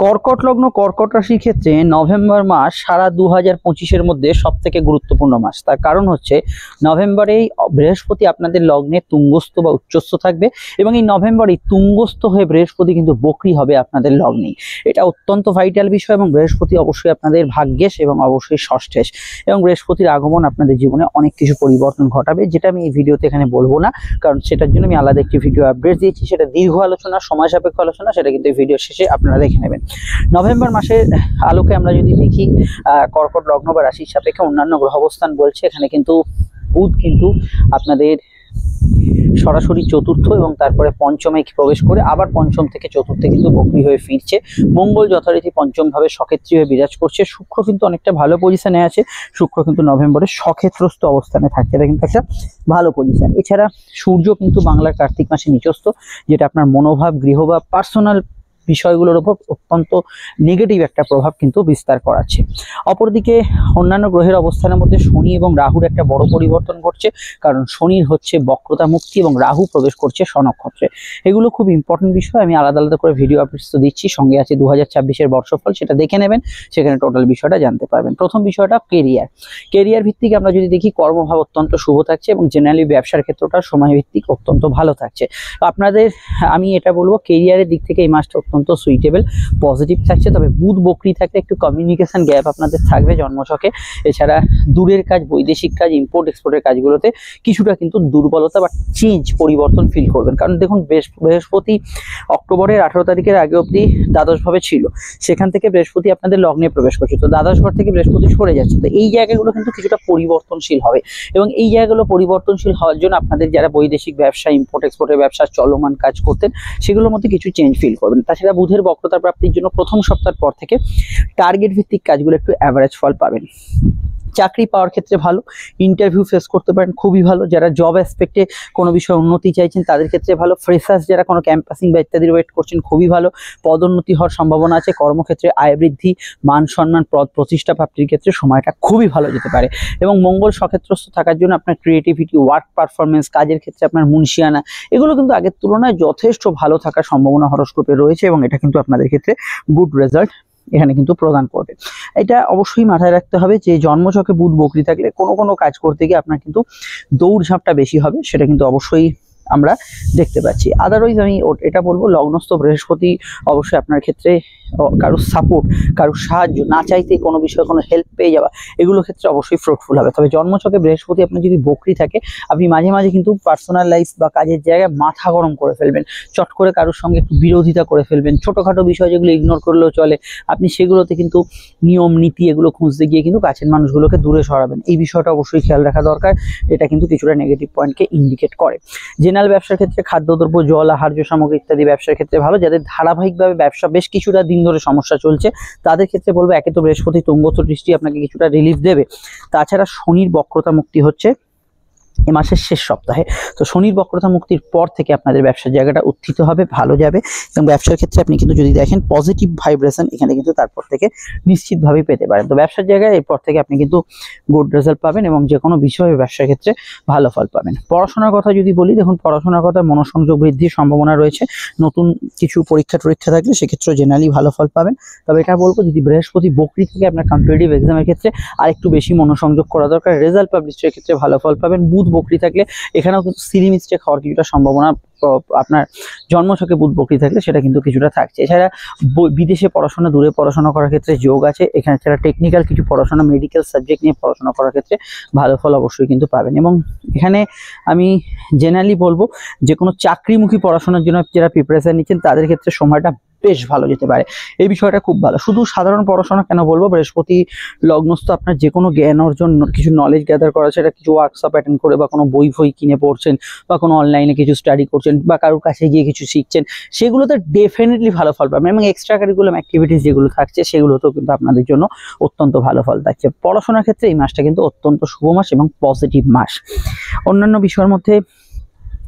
কর্কট লগ্ন কর্কট রাশির ক্ষেত্রে নভেম্বর মাস সারা 2025-এর মধ্যে সব থেকে গুরুত্বপূর্ণ মাস। তার কারণ হচ্ছে নভেম্বরেই বৃহস্পতি আপনাদের লগ্নে তুঙ্গস্থ বা উচ্চস্থ থাকবে এবং এই নভেম্বরেই তুঙ্গস্থ হয়ে বৃহস্পতি কিন্তু বক্রী হবে আপনাদের লগ্নেই। এটা অত্যন্ত ভাইটাল বিষয় এবং বৃহস্পতি অবশ্যই আপনাদের ভাগ্যেশ এবং অবশ্যই ষষ্ঠেশ এবং বৃহস্পতির আগমন আপনাদের জীবনে অনেক কিছু পরিবর্তন ঘটাবে, যেটা আমি এই ভিডিওতে এখানে বলবো না, কারণ সেটার জন্য আমি আলাদা একটি ভিডিও আপডেট দিয়েছি। সেটা দীর্ঘ আলোচনা, সময় সাপেক্ষ আলোচনা, সেটা কিন্তু এই ভিডিও শেষে আপনারা দেখে নেবেন। নভেম্বর মাসের আলোকে আমরা যদি দেখি কর্কট লগ্ন বা রাশির সাপেক্ষে অন্যান্য গ্রহ অবস্থান বলছে, এখানে কিন্তু বুধ কিন্তু আপনাদের সরাসরি চতুর্থ এবং তারপরে পঞ্চমে প্রবেশ করে আবার পঞ্চম থেকে চতুর্থে কিন্তু বক্রী হয়ে ফিরছে। মঙ্গল যথারীতি পঞ্চম ভাবে সক্ষেত্রী হয়ে বিরাজ করছে। শুক্র কিন্তু অনেকটা ভালো পজিশনে আছে। শুক্র কিন্তু নভেম্বরে সক্ষেত্রস্থ অবস্থানে থাকছে, এটা কিন্তু একটা ভালো পজিশন। এছাড়া সূর্য কিন্তু বাংলার কার্তিক মাসে নিচস্থ, যেটা আপনার মনোভাব, গৃহভাব, পার্সোনাল বিষয়গুলোর উপর অত্যন্ত নেগেটিভ একটা প্রভাব কিন্তু বিস্তার করাচ্ছে। অপরদিকে অন্যান্য গ্রহের অবস্থানের মধ্যে শনি এবং রাহুর একটা বড় পরিবর্তন ঘটছে, কারণ শনির হচ্ছে বক্রতা মুক্তি এবং রাহু প্রবেশ করছে স্বনক্ষত্রে। এগুলো খুব ইম্পর্টেন্ট বিষয়, আমি আলাদা আলাদা করে ভিডিও আপডেটস তো দিচ্ছি, সঙ্গে আছে 2026-এর বর্ষফল, সেটা দেখে নেবেন, সেখানে টোটাল বিষয়টা জানতে পারবেন। প্রথম বিষয়টা কেরিয়ার ভিত্তিক আমরা যদি দেখি, কর্মভাব অত্যন্ত শুভ থাকছে এবং জেনারেলি ব্যবসার ক্ষেত্রটা সময় ভিত্তিক অত্যন্ত ভালো থাকছে। আপনাদের আমি এটা বলবো, কেরিয়ারের দিক থেকে এই মাসটা অত্যন্ত সুইটেবল, পজিটিভ থাকছে। তবে বুধ বক্রী থাকলে একটু কমিউনিকেশন গ্যাপ আপনাদের থাকবে জন্মছকে। এছাড়া দূরের কাজ, বৈদেশিক কাজ, ইম্পোর্ট এক্সপোর্টের কাজগুলোতে কিছুটা কিন্তু দুর্বলতা বা পরিবর্তন ফিল করবেন। কারণ দেখুন, বৃহস্পতি অক্টোবরের 18 তারিখের আগে অবধি দ্বাদশ ভাবে ছিল, সেখান থেকে বৃহস্পতি আপনাদের লগ্নে প্রবেশ করছে, তো দ্বাদশ ঘর থেকে বৃহস্পতি সরে যাচ্ছে। তো এই জায়গাগুলো কিন্তু কিছুটা পরিবর্তনশীল হবে এবং এই জায়গাগুলো পরিবর্তনশীল হওয়ার জন্য আপনাদের যারা বৈদেশিক ব্যবসা, ইম্পোর্ট এক্সপোর্টের ব্যবসা, চলমান কাজ করতেন, সেগুলোর মধ্যে কিছু চেঞ্জ ফিল করবেন। তাছাড়া বুধের বক্রতা প্রাপ্তির জন্য প্রথম সপ্তাহের পর থেকে টার্গেট ভিত্তিক কাজগুলো একটু অ্যাভারেজ ফল পাবেন। চাকরি পাওয়ার ক্ষেত্রে ভালো, ইন্টারভিউ ফেস করতে পারেন, খুবই ভালো। যারা জব অ্যাসপেক্টে কোনো বিষয়ে উন্নতি চাইছেন তাদের ক্ষেত্রে ভালো। ফ্রেশার্স যারা কোনো ক্যাম্পাসিং বা ইত্যাদির ওয়েট করছেন, খুবই ভালো। পদোন্নতি হওয়ার সম্ভাবনা আছে। কর্মক্ষেত্রে আয় বৃদ্ধি, মান সম্মান, পদ প্রতিষ্ঠা প্রাপ্তির ক্ষেত্রে সময়টা খুবই ভালো যেতে পারে। এবং মঙ্গল সক্ষেত্রস্থ থাকার জন্য আপনার ক্রিয়েটিভিটি, ওয়ার্ক পারফরমেন্স, কাজের ক্ষেত্রে আপনার মুনশিয়ানা, এগুলো কিন্তু আগের তুলনায় যথেষ্ট ভালো থাকার সম্ভাবনা হরোস্কোপে রয়েছে এবং এটা কিন্তু আপনাদের ক্ষেত্রে গুড রেজাল্ট এখানে কিন্তু প্রদান করবে। এটা অবশ্যই মাথায় রাখতে হবে যে জন্মছকে বুধ বক্রী থাকলে কোনো কাজ করতে গিয়ে আপনার কিন্তু দৌড়ঝাঁপটা বেশি হবে, সেটা কিন্তু অবশ্যই আমরা দেখতে পাচ্ছি। আদারওয়াইজ আমি এটা বলবো, লগ্নস্থ বৃহস্পতি অবশ্যই আপনার ক্ষেত্রে কারোর সাপোর্ট, কারোর সাহায্য, না চাইতে কোনো বিষয়ে কোনো হেল্প পেয়ে যাওয়া, এগুলো ক্ষেত্রে অবশ্যই ফ্রুটফুল হবে। তবে জন্মছকে বৃহস্পতি আপনার যদি বক্রী থাকে, আপনি মাঝে মাঝে কিন্তু পার্সোনাল লাইফ বা কাজের জায়গায় মাথা গরম করে ফেলবেন, চট করে কারোর সঙ্গে একটু বিরোধিতা করে ফেলবেন। ছোটোখাটো বিষয় যেগুলো ইগনোর করলেও চলে, আপনি সেগুলোতে কিন্তু নিয়ম নীতি এগুলো খুঁজতে গিয়ে কিন্তু কাছের মানুষগুলোকে দূরে সরাবেন। এই বিষয়টা অবশ্যই খেয়াল রাখা দরকার, এটা কিন্তু কিছুটা নেগেটিভ পয়েন্টকে ইন্ডিকেট করে। জেনারেল ব্যবসার ক্ষেত্রে খাদ্যদ্রব্য, জল, আহার্য সামগ্রী ইত্যাদি ব্যবসার ক্ষেত্রে ভালো। যাদের ধারাবাহিকভাবে ব্যবসা বেশ কিছুটা দিন ধরে সমস্যা চলছে, তাদের ক্ষেত্রে বলবো, একে তো বৃহস্পতি তুঙ্গস্থ দৃষ্টি আপনাকে কিছুটা রিলিফ দেবে, তাছাড়া শনির বক্রতা মুক্তি হচ্ছে এই মাসের শেষ সপ্তাহে। তো শনির বক্রতা মুক্তির পর থেকে আপনাদের ব্যবসার জায়গাটা উত্থিত হবে, ভালো যাবে এবং ব্যবসার ক্ষেত্রে আপনি কিন্তু যদি দেখেন পজিটিভ ভাইব্রেশন এখানে কিন্তু তারপর থেকে নিশ্চিতভাবেই পেতে পারেন। তো ব্যবসার জায়গায় এরপর থেকে আপনি কিন্তু গুড রেজাল্ট পাবেন এবং যে কোনো বিষয়ে ব্যবসার ক্ষেত্রে ভালো ফল পাবেন। পড়াশোনার কথা যদি বলি, দেখুন পড়াশোনার কথা, মনোসংযোগ বৃদ্ধির সম্ভাবনা রয়েছে। নতুন কিছু পরীক্ষা থাকলে সেক্ষেত্রে জেনারেলি ভালো ফল পাবেন। তবে এটা বলবো, যদি বৃহস্পতি বক্রী থেকে আপনার কম্পিটিটিভ এক্সামের ক্ষেত্রে আরেকটু বেশি মনোসংযোগ করা দরকার। রেজাল্ট পাবলিশের ক্ষেত্রে ভালো ফল পাবেন। বুধ বক্রী থাকলে এখানেও কিন্তু সিলি মিস্টেক হওয়ার কিছুটা সম্ভাবনা, আপনার জন্মছকে বুধ বক্রী থাকলে সেটা কিন্তু কিছুটা থাকছে। এছাড়া বিদেশে পড়াশোনা, দূরে পড়াশোনা করার ক্ষেত্রে যোগ আছে। এখানে ছাড়া টেকনিক্যাল কিছু পড়াশোনা, মেডিকেল সাবজেক্ট নিয়ে পড়াশোনা করার ক্ষেত্রে ভালো ফল অবশ্যই কিন্তু পাবেন। এবং এখানে আমি জেনারেলি বলবো, যে কোনো চাকরিমুখী পড়াশোনার জন্য যারা প্রিপারেশন নিচ্ছেন তাদের ক্ষেত্রে সময়টা বেশ ভালো যেতে পারে। এই বিষয়টা খুব ভালো। শুধু সাধারণ পড়াশোনা কেন বলবো, বৃহস্পতি লগ্নস্থ আপনার যে কোনো জ্ঞান অর্জন, কিছু নলেজ গ্যাদার করা, সেটা কিছু ওয়ার্কশপ অ্যাটেন্ড করে বা কোনো বই কিনে পড়ছেন বা কোনো অনলাইনে কিছু স্টাডি করছেন বা কারোর কাছে গিয়ে কিছু শিখছেন, সেগুলোতে ডেফিনেটলি ভালো ফল পাবেন। এবং এক্সট্রা কারিকুলাম অ্যাক্টিভিটিস যেগুলো থাকছে সেগুলোতেও কিন্তু আপনাদের জন্য অত্যন্ত ভালো ফল থাকছে। পড়াশোনার ক্ষেত্রে এই মাসটা কিন্তু অত্যন্ত শুভ মাস এবং পজিটিভ মাস। অন্যান্য বিষয়ের মধ্যে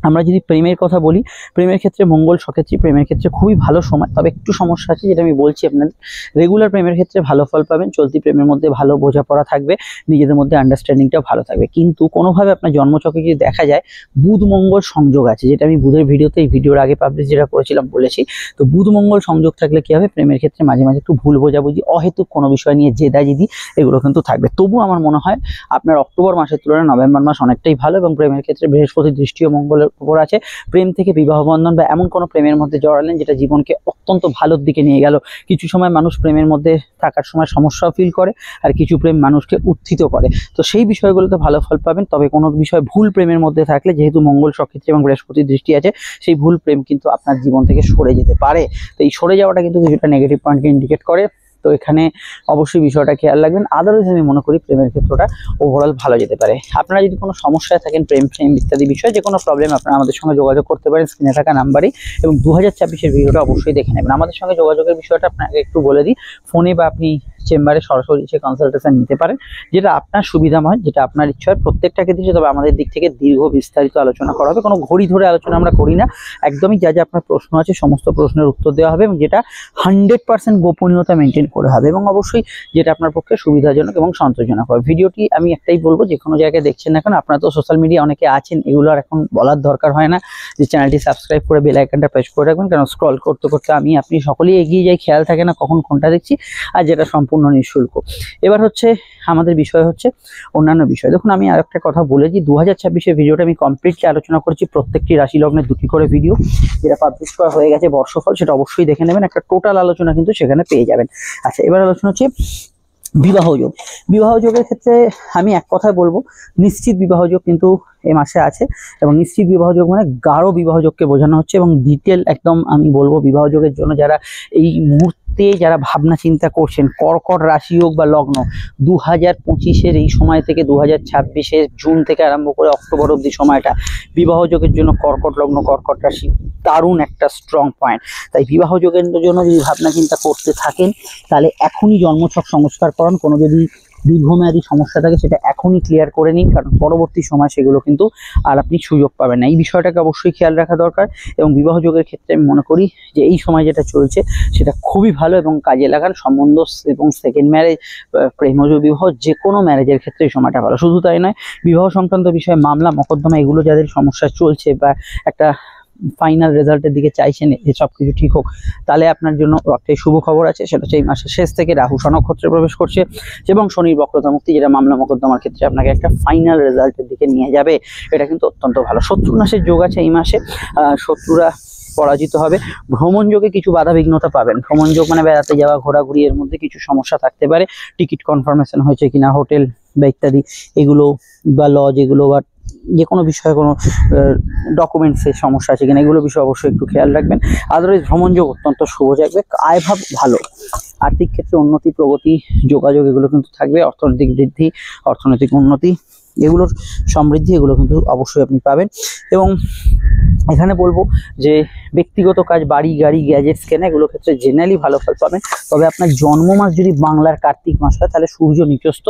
আমরা যদি প্রেমের কথা বলি, প্রেমের ক্ষেত্রে মঙ্গল সক্ষেত্রী প্রেমের ক্ষেত্রে খুবই ভালো সময়, তবে একটু সমস্যা আছে যেটা আমি বলছি আপনাদের। রেগুলার প্রেমের ক্ষেত্রে ভালো ফল পাবেন, চলতি প্রেমের মধ্যে ভালো বোঝাপড়া থাকবে, নিজেদের মধ্যে আন্ডারস্ট্যান্ডিংটা ভালো থাকবে। কিন্তু কোনোভাবে আপনার জন্মছকে যদি দেখা যায় বুধ মঙ্গল সংযোগ আছে, যেটা আমি বুধের ভিডিওতে এই ভিডিওর আগে পাবলিশ যেটা করেছিলাম বলেছি, তো বুধ মঙ্গল সংযোগ থাকলে কি হবে, প্রেমের ক্ষেত্রে মাঝে মাঝে একটু ভুল বোঝাবুঝি, অহেতুক কোনো বিষয় নিয়ে জেদাজিদি এগুলো কিন্তু থাকবে। তবু আমার মনে হয় আপনার অক্টোবর মাসের তুলনায় নভেম্বর মাস অনেকটাই ভালো, এবং প্রেমের ক্ষেত্রে বৃহস্পতির দৃষ্টিও মঙ্গলের উপর আছে। প্রেম থেকে বিবাহ বন্ধন বা এমন কোনো প্রেমের মধ্যে জড়ালেন যেটা জীবনকে অত্যন্ত ভালোর দিকে নিয়ে গেল। কিছু সময় মানুষ প্রেমের মধ্যে থাকার সময় সমস্যাও ফিল করে, আর কিছু প্রেম মানুষকে উত্থিত করে। তো সেই বিষয়গুলোতে ভালো ফল পাবেন। তবে কোনো বিষয় ভুল প্রেমের মধ্যে থাকলে, যেহেতু মঙ্গল সক্ষেত্রী এবং বৃহস্পতির দৃষ্টি আছে, সেই ভুল প্রেম কিন্তু আপনার জীবন থেকে সরে যেতে পারে। তো এই সরে যাওয়াটা কিন্তু কিছুটা নেগেটিভ পয়েন্টকে ইন্ডিকেট করে। তো এখানে অবশ্যই বিষয়টা খেয়াল রাখবেন। আদারওয়াইজ আমি মনে করি প্রেমের ক্ষেত্রটা ওভারঅল ভালো যেতে পারে। আপনারা যদি কোনো সমস্যায় থাকেন, প্রেম ইত্যাদি বিষয়ে যে কোনো প্রবলেম, আপনারা আমাদের সঙ্গে যোগাযোগ করতে পারেন স্ক্রিনে থাকা নাম্বারে। এবং 2024-এর ভিডিওটা অবশ্যই দেখে নেবেন। আমাদের সঙ্গে যোগাযোগের বিষয়টা আপনাকে একটু বলে দিই। ফোনে বা আপনি চেম্বারে সরাসরি এসে কনসালটেশন নিতে পারেন, যেটা আপনার সুবিধাময়, যেটা আপনার ইচ্ছা হয়। প্রত্যেকটা ক্ষেত্রে তবে আমাদের দিক থেকে দীর্ঘ বিস্তারিত আলোচনা করা হবে, কোনো ঘড়ি ধরে আলোচনা আমরা করি না। একদমই যা যা আপনার প্রশ্ন আছে সমস্ত প্রশ্নের উত্তর দেওয়া হবে, এবং যেটা 100% গোপনীয়তা মেনটেন করে হবে, এবং অবশ্যই যেটা আপনার পক্ষে সুবিধাজনক এবং সন্তোষজনক হবে। ভিডিওটি আমি একটাই বলবো, যে কোনো জায়গায় দেখছেন না কেন, আপনারা তো সোশ্যাল মিডিয়া অনেকে আছেন, এগুলো আর এখন বলার দরকার হয় না যে চ্যানেলটি সাবস্ক্রাইব করে বেল আইকনটা প্রেস করে রাখবেন, কারণ স্ক্রল করতে করতে আমি আপনি সকলেই এগিয়ে যাই, খেয়াল থাকে না কখন কোনটা দেখছি, আর যেটা সম্পূর্ণ নিঃশুল্ক। এবার হচ্ছে আমাদের বিষয় হচ্ছে অন্যান্য বিষয়। দেখুন, আমি আরেকটা কথা বলেছি, 2026-এর ভিডিওটা আমি কমপ্লিটলি আলোচনা করেছি প্রত্যেকটি রাশি লগ্নে 2টি করে ভিডিও, যেটা পাবলিশ করা হয়ে গেছে বর্ষফল, সেটা অবশ্যই দেখে নেবেন। একটা টোটাল আলোচনা কিন্তু সেখানে পেয়ে যাবেন। আচ্ছা, এবার আলোচনা হচ্ছে বিবাহযোগ। বিবাহযোগের ক্ষেত্রে আমি এক কথায় বলবো, নিশ্চিত বিবাহযোগ কিন্তু এ মাসে আছে, এবং নিশ্চিত বিবাহযোগ মানে গাঢ় বিবাহযোগকে বোঝানো হচ্ছে। এবং ডিটেল একদম আমি বলবো, বিবাহযোগের জন্য যারা এই মুহূর্তে যারা ভাবনা চিন্তা করছেন, কর্কট রাশি হোক বা লগ্ন, 2025-এর এই সময় থেকে 2026-এর জুন থেকে আরম্ভ করে অক্টোবর অবধি সময়টা বিবাহযোগের জন্য কর্কট লগ্ন, কর্কট রাশি দারুণ একটা স্ট্রং পয়েন্ট। তাই বিবাহযোগের জন্য যদি ভাবনা চিন্তা করতে থাকেন, তাহলে এখনই জন্মছক সংস্কার করান। কোনো যদি দীর্ঘমেয়াদী সমস্যা থাকে সেটা এখনই ক্লিয়ার করে নিন, কারণ পরবর্তী সময় সেগুলো কিন্তু আর আপনি সুযোগ পাবেন না। এই বিষয়টাকে অবশ্যই খেয়াল রাখা দরকার। এবং বিবাহযোগের ক্ষেত্রে আমি মনে করি যে এই সময় যেটা চলছে সেটা খুবই ভালো, এবং কাজে লাগান। সম্বন্ধ এবং সেকেন্ড ম্যারেজ, প্রেমজ বিবাহ, যে কোনো ম্যারেজের ক্ষেত্রে এই সময়টা ভালো। শুধু তাই নয়, বিবাহ সংক্রান্ত বিষয়ে মামলা মকদ্দমা এগুলো যাদের সমস্যা চলছে, বা একটা ফাইনাল রেজাল্টের দিকে চাইছেন যে সব কিছু ঠিক হোক, তাহলে আপনার জন্য একটাই শুভ খবর আছে। সেটা হচ্ছে এই মাসের শেষ থেকে রাহু নক্ষত্রে প্রবেশ করছে, এবং শনির বক্রতা মুক্তি, যেটা মামলা মকদ্দমার ক্ষেত্রে আপনাকে একটা ফাইনাল রেজাল্টের দিকে নিয়ে যাবে। এটা কিন্তু অত্যন্ত ভালো। শত্রুনাশের যোগ আছে এই মাসে, শত্রুরা পরাজিত হবে। ভ্রমণ যোগে কিছু বাধা বিঘ্নতা পাবেন। ভ্রমণ যোগ মানে বেড়াতে যাওয়া, ঘোরাঘুরি, এর মধ্যে কিছু সমস্যা থাকতে পারে। টিকিট কনফার্মেশন হয়েছে কিনা, হোটেল বা ইত্যাদি এগুলো, বা লজ এগুলো, বা যে কোনো বিষয়ে কোনো ডকুমেন্টসের সমস্যা আছে কিনা, এগুলো বিষয়ে অবশ্যই একটু খেয়াল রাখবেন। আদারওয়াইজ ভ্রমণ যোগ অত্যন্ত শুভ থাকবে। আয়ভাব ভালো, আর্থিক ক্ষেত্রে উন্নতি, প্রগতি, যোগাযোগ এগুলো কিন্তু থাকবে। অর্থনৈতিক বৃদ্ধি, অর্থনৈতিক উন্নতি, এগুলোর সমৃদ্ধি, এগুলো কিন্তু অবশ্যই আপনি পাবেন। এবং এখানে বলবো যে ব্যক্তিগত কাজ, বাড়ি গাড়ি গ্যাজেটস কেনা, এগুলো ক্ষেত্রে জেনারেলি ভালো ফল পাবেন। তবে আপনার জন্ম মাস যদি বাংলার কার্তিক মাস হয়, তাহলে সূর্য নিচস্থ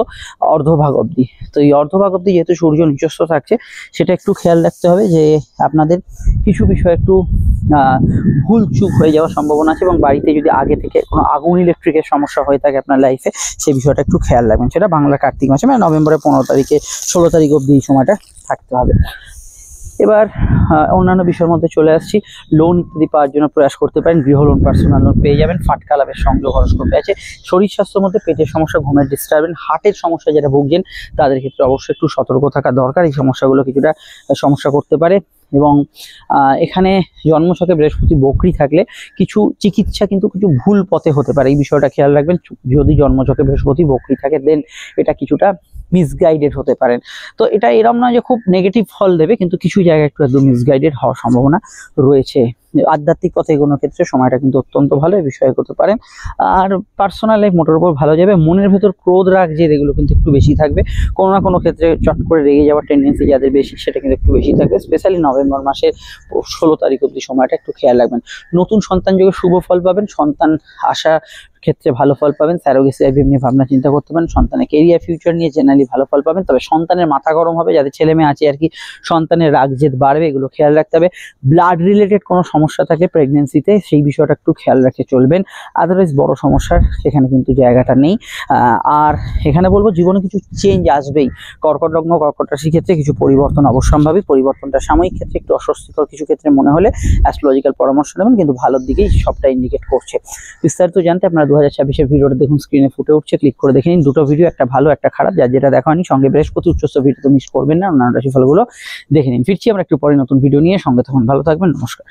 অর্ধভাগ অবধি। তো এই অর্ধভাগ অবধি যেহেতু সূর্য নিচস্থ থাকছে, সেটা একটু খেয়াল রাখতে হবে যে আপনাদের কিছু বিষয় একটু ভুল চুক হয়ে যাওয়ার সম্ভাবনা আছে। এবং বাড়িতে যদি আগে থেকে কোনো আগুন ইলেকট্রিকের সমস্যা হয়ে থাকে আপনার লাইফে, সেই বিষয়টা একটু খেয়াল রাখবেন। সেটা বাংলার কার্তিক মাসে, মানে নভেম্বরের 15 তারিখে 16 তারিখ অবধি এই সময়টা থাকতে হবে। এবার অন্যান্য বিষয়ের মধ্যে চলে আসছি। লোন ইত্যাদি পাওয়ার জন্য প্রয়াস করতে পারেন। গৃহ লোন, পার্সোনাল লোন পেয়ে যাবেন। ফাটকা লাভের সংযোগ হরস্কোপে আছে। শরীর স্বাস্থ্যের মধ্যে পেটের সমস্যা, ঘুমের ডিস্টারবেন্স, হার্টের সমস্যা যারা ভুগছেন, তাদের ক্ষেত্রে অবশ্যই একটু সতর্ক থাকা দরকার। এই সমস্যাগুলো কিছুটা সমস্যা করতে পারে। এবং এখানে জন্মছকে বৃহস্পতি বকরি থাকলে কিছু চিকিৎসা কিন্তু কিছু ভুল পথে হতে পারে। এই বিষয়টা খেয়াল রাখবেন। যদি জন্মছকে বৃহস্পতি বকরি থাকে, দেন এটা কিছুটা মিসগাইডেড হতে পারেন। তো এটা এরম নয় যে খুব নেগেটিভ ফল দেবে, কিন্তু কিছু জায়গায় একটু একদম মিসগাইডেড হওয়ার সম্ভাবনা রয়েছে। আধ্যাত্মিক পথে এগোনোর ক্ষেত্রে সময়টা কিন্তু অত্যন্ত ভালো, এই বিষয়ে করতে পারেন। আর পার্সোনাল লাইফ মোটের উপর ভালো যাবে। মনের ভেতর ক্রোধ, রাগ, জেদ এগুলো কিন্তু একটু বেশি থাকবে। কোনো না কোনো ক্ষেত্রে চট করে রেগে যাওয়ার টেন্ডেন্সি যাদের বেশি, সেটা কিন্তু একটু বেশি থাকবে। স্পেশালি নভেম্বর মাসের 16 তারিখ অবধি সময়টা একটু খেয়াল রাখবেন। নতুন সন্তান যোগে শুভ ফল পাবেন। সন্তান আশা ক্ষেত্রে ভালো ফল পাবেন, স্যারোগেসি আইভিএফ নিয়ে ভাবনা চিন্তা করতে পারেন, সন্তানের কেরিয়ার ফিউচার নিয়ে জেনারেলি ভালো ফল পাবেন। তবে সন্তানের মাথা গরম হবে, যাদের ছেলে মেয়ে আছে আর কি, সন্তানের রাগ জেদ বাড়বে, এগুলো খেয়াল রাখতে হবে। ব্লাড রিলেটেড কোনো সমস্যা থাকলে প্রেগনেন্সিতে সেই বিষয়টা একটু খেয়াল রাখে চলবেন, আদারওয়াইজ বড় সমস্যার সেখানে কিন্তু জায়গাটা নেই। আর এখানে বলবো জীবনে কিছু চেঞ্জ আসবেই। কর্কট লগ্ন কর্কট রাশির ক্ষেত্রে কিছু পরিবর্তন অবশ্যম্ভাবী, পরিবর্তনটা সাময়িক ক্ষেত্রে একটু অস্বস্তিকর কিছু ক্ষেত্রে মনে হলে অ্যাস্ট্রোলজিক্যাল পরামর্শ নেবেন, কিন্তু ভালোর দিকেই সবটা ইন্ডিকেট করছে। বিস্তারিত জানতে আপনারা 2026-এর ভিডিওটা দেখুন, স্ক্রিনে ফুটে উঠছে, ক্লিক করে দেখে নিন। দুটো ভিডিও, একটা ভালো একটা খারাপ, যার যেটা দেখা হয়নি সঙ্গে বৃহস্পতি উচ্চস্থ ভিডিও তো মিস করবেন না, অন্যান্য রাশিফলগুলো দেখে নিন। ফিরছি আমরা একটু পরে নতুন ভিডিও নিয়ে, সঙ্গে তখন ভালো থাকবেন, নমস্কার।